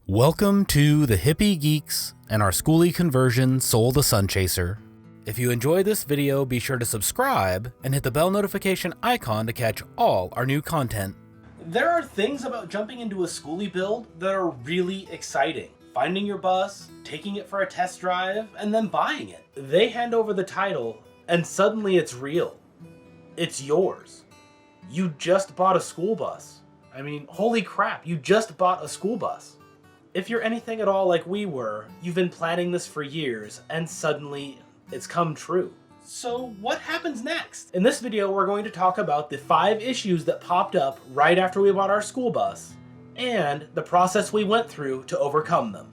Welcome to the Hippie, Geeks, and our Skoolie Conversion Soul the Sun Chaser. If you enjoy this video, be sure to subscribe and hit the bell notification icon to catch all our new content. There are things about jumping into a Skoolie build that are really exciting. Finding your bus, taking it for a test drive, and then buying it. They hand over the title, and suddenly it's real. It's yours. You just bought a school bus. I mean, holy crap, you just bought a school bus. If you're anything at all like we were, you've been planning this for years, and suddenly it's come true. So what happens next? In this video, we're going to talk about the 5 issues that popped up right after we bought our school bus, and the process we went through to overcome them.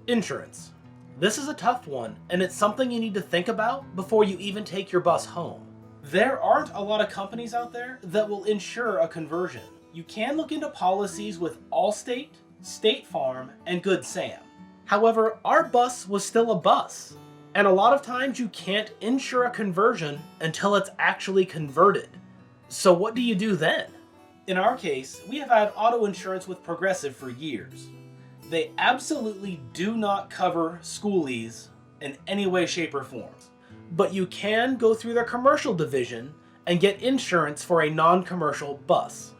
Insurance. This is a tough one, and it's something you need to think about before you even take your bus home. There aren't a lot of companies out there that will insure a conversion. You can look into policies with Allstate, State Farm, and Good Sam. However, our bus was still a bus, and a lot of times you can't insure a conversion until it's actually converted. So what do you do then? In our case, we have had auto insurance with Progressive for years. They absolutely do not cover schoolies in any way, shape, or form. But you can go through their commercial division and get insurance for a non-commercial bus.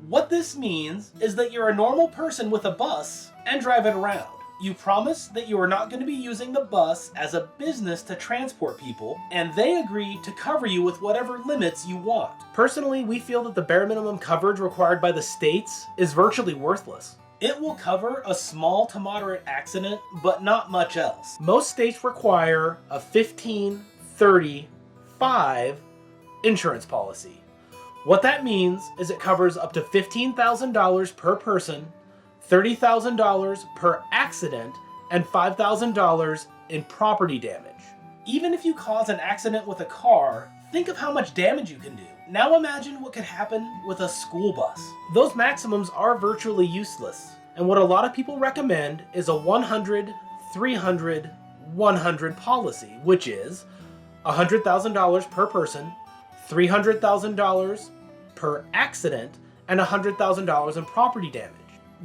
What this means is that you're a normal person with a bus and drive it around. You promise that you are not going to be using the bus as a business to transport people, and they agree to cover you with whatever limits you want. Personally, we feel that the bare minimum coverage required by the states is virtually worthless. It will cover a small to moderate accident, but not much else. Most states require a 15, 30, 5 insurance policy. What that means is it covers up to $15,000 per person, $30,000 per accident, and $5,000 in property damage. Even if you cause an accident with a car, think of how much damage you can do. Now imagine what could happen with a school bus. Those maximums are virtually useless, and what a lot of people recommend is a 100, 300, 100 policy, which is $100,000 per person, $300,000 per accident, and $100,000 in property damage.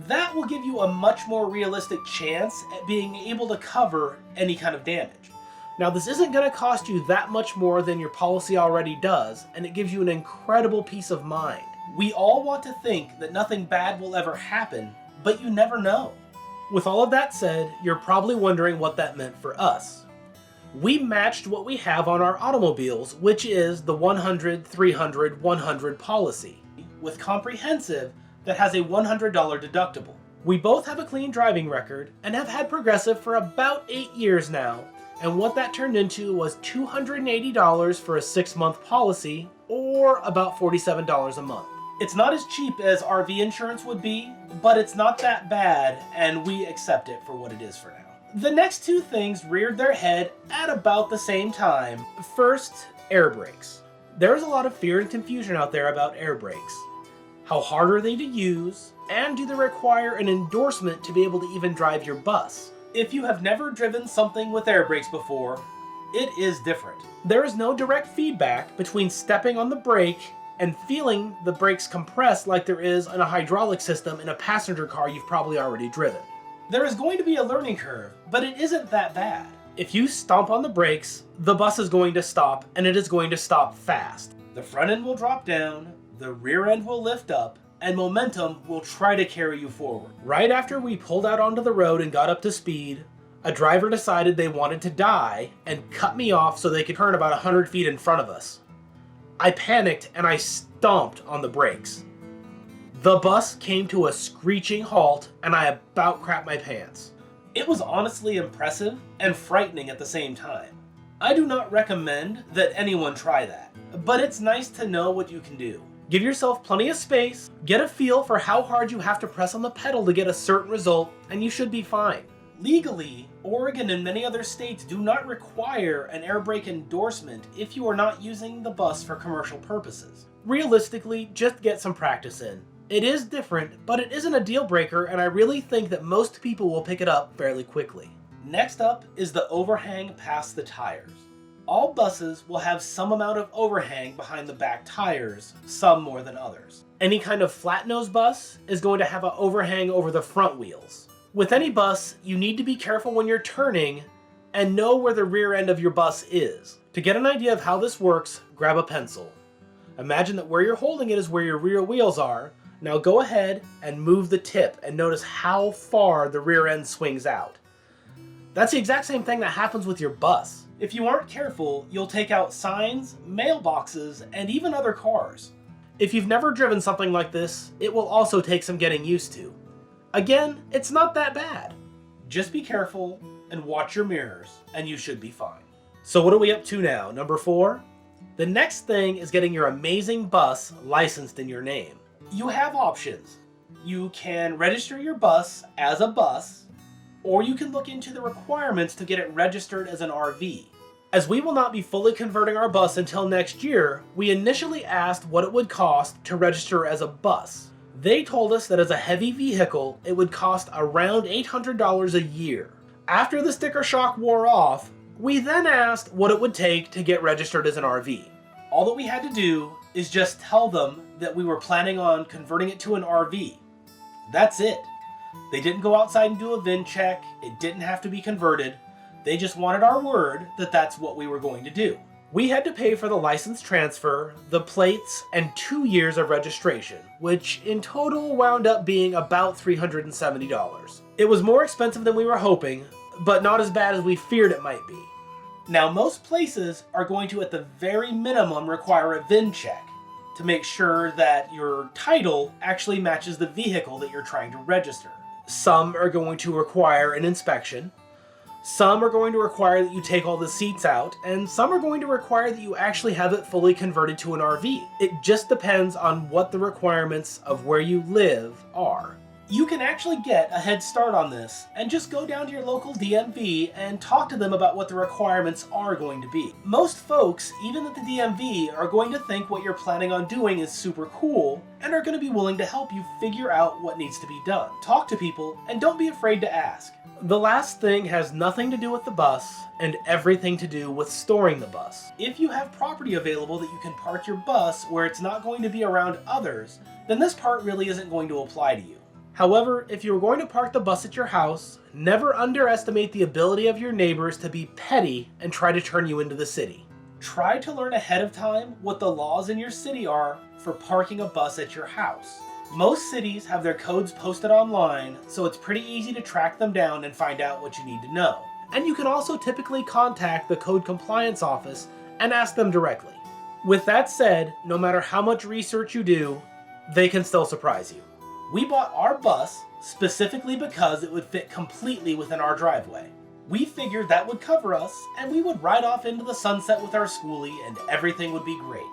That will give you a much more realistic chance at being able to cover any kind of damage. Now, this isn't going to cost you that much more than your policy already does, and it gives you an incredible peace of mind. We all want to think that nothing bad will ever happen, but you never know. With all of that said, you're probably wondering what that meant for us. We matched what we have on our automobiles, which is the 100, 300, 100 policy, with comprehensive that has a $100 deductible. We both have a clean driving record and have had Progressive for about 8 years now, and what that turned into was $280 for a 6-month policy, or about $47 a month. It's not as cheap as RV insurance would be, but it's not that bad, and we accept it for what it is for now. The next 2 things reared their head at about the same time. First, air brakes. There's a lot of fear and confusion out there about air brakes. How hard are they to use? And do they require an endorsement to be able to even drive your bus? If you have never driven something with air brakes before, it is different. There is no direct feedback between stepping on the brake and feeling the brakes compress like there is in a hydraulic system in a passenger car you've probably already driven. There is going to be a learning curve, but it isn't that bad. If you stomp on the brakes, the bus is going to stop, and it is going to stop fast. The front end will drop down, the rear end will lift up, and momentum will try to carry you forward. Right after we pulled out onto the road and got up to speed, a driver decided they wanted to die and cut me off so they could turn about 100 feet in front of us. I panicked and I stomped on the brakes. The bus came to a screeching halt, and I about crapped my pants. It was honestly impressive and frightening at the same time. I do not recommend that anyone try that, but it's nice to know what you can do. Give yourself plenty of space, get a feel for how hard you have to press on the pedal to get a certain result, and you should be fine. Legally, Oregon and many other states do not require an air brake endorsement if you are not using the bus for commercial purposes. Realistically, just get some practice in. It is different, but it isn't a deal breaker, and I really think that most people will pick it up fairly quickly. Next up is the overhang past the tires. All buses will have some amount of overhang behind the back tires, some more than others. Any kind of flat nose bus is going to have an overhang over the front wheels. With any bus, you need to be careful when you're turning and know where the rear end of your bus is. To get an idea of how this works, grab a pencil. Imagine that where you're holding it is where your rear wheels are. Now go ahead and move the tip and notice how far the rear end swings out. That's the exact same thing that happens with your bus. If you aren't careful, you'll take out signs, mailboxes, and even other cars. If you've never driven something like this, it will also take some getting used to. Again, it's not that bad. Just be careful and watch your mirrors, and you should be fine. So what are we up to now? Number 4? The next thing is getting your amazing bus licensed in your name. You have options. You can register your bus as a bus, or you can look into the requirements to get it registered as an RV. As we will not be fully converting our bus until next year, we initially asked what it would cost to register as a bus. They told us that as a heavy vehicle, it would cost around $800 a year. After the sticker shock wore off, we then asked what it would take to get registered as an RV. All that we had to do is just tell them that we were planning on converting it to an RV. That's it. They didn't go outside and do a VIN check. It didn't have to be converted. They just wanted our word that that's what we were going to do. We had to pay for the license transfer, the plates, and 2 years of registration, which in total wound up being about $370. It was more expensive than we were hoping, but not as bad as we feared it might be. Now, most places are going to, at the very minimum, require a VIN check to make sure that your title actually matches the vehicle that you're trying to register. Some are going to require an inspection. Some are going to require that you take all the seats out, and some are going to require that you actually have it fully converted to an RV. It just depends on what the requirements of where you live are. You can actually get a head start on this and just go down to your local DMV and talk to them about what the requirements are going to be. Most folks, even at the DMV, are going to think what you're planning on doing is super cool and are going to be willing to help you figure out what needs to be done. Talk to people and don't be afraid to ask. The last thing has nothing to do with the bus and everything to do with storing the bus. If you have property available that you can park your bus where it's not going to be around others, then this part really isn't going to apply to you. However, if you're going to park the bus at your house, never underestimate the ability of your neighbors to be petty and try to turn you into the city. Try to learn ahead of time what the laws in your city are for parking a bus at your house. Most cities have their codes posted online, so it's pretty easy to track them down and find out what you need to know. And you can also typically contact the code compliance office and ask them directly. With that said, no matter how much research you do, they can still surprise you. We bought our bus specifically because it would fit completely within our driveway. We figured that would cover us and we would ride off into the sunset with our Skoolie and everything would be great.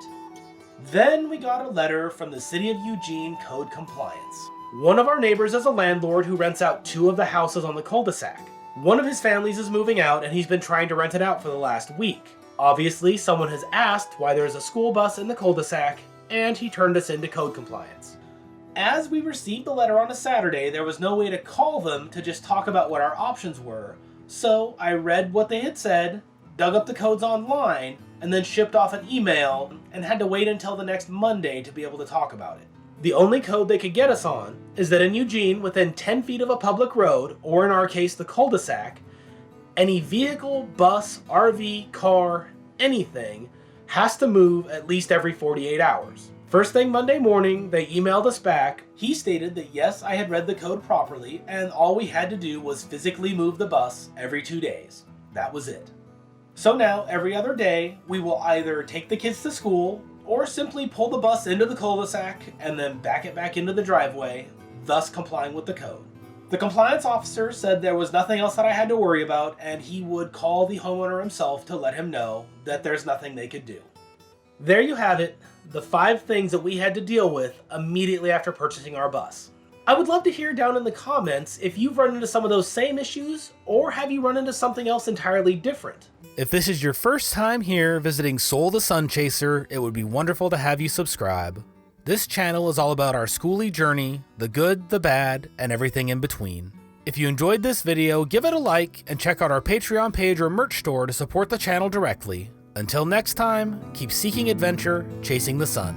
Then we got a letter from the City of Eugene Code Compliance. One of our neighbors is a landlord who rents out 2 of the houses on the cul-de-sac. One of his families is moving out and he's been trying to rent it out for the last week. Obviously, someone has asked why there is a school bus in the cul-de-sac and he turned us into code compliance. As we received the letter on a Saturday, there was no way to call them to just talk about what our options were. So I read what they had said, dug up the codes online, and then shipped off an email and had to wait until the next Monday to be able to talk about it. The only code they could get us on is that in Eugene, within 10 feet of a public road, or in our case the cul-de-sac, any vehicle, bus, RV, car, anything has to move at least every 48 hours. First thing Monday morning, they emailed us back. He stated that yes, I had read the code properly, and all we had to do was physically move the bus every 2 days. That was it. So now, every other day, we will either take the kids to school, or simply pull the bus into the cul-de-sac and then back it back into the driveway, thus complying with the code. The compliance officer said there was nothing else that I had to worry about, and he would call the homeowner himself to let him know that there's nothing they could do. There you have it, the 5 things that we had to deal with immediately after purchasing our bus. I would love to hear down in the comments if you've run into some of those same issues, or have you run into something else entirely different. If this is your first time here visiting Soul the Sun Chaser, it would be wonderful to have you subscribe. This channel is all about our Skoolie journey, the good, the bad, and everything in between. If you enjoyed this video, give it a like, and check out our Patreon page or merch store to support the channel directly. Until next time, keep seeking adventure, chasing the sun.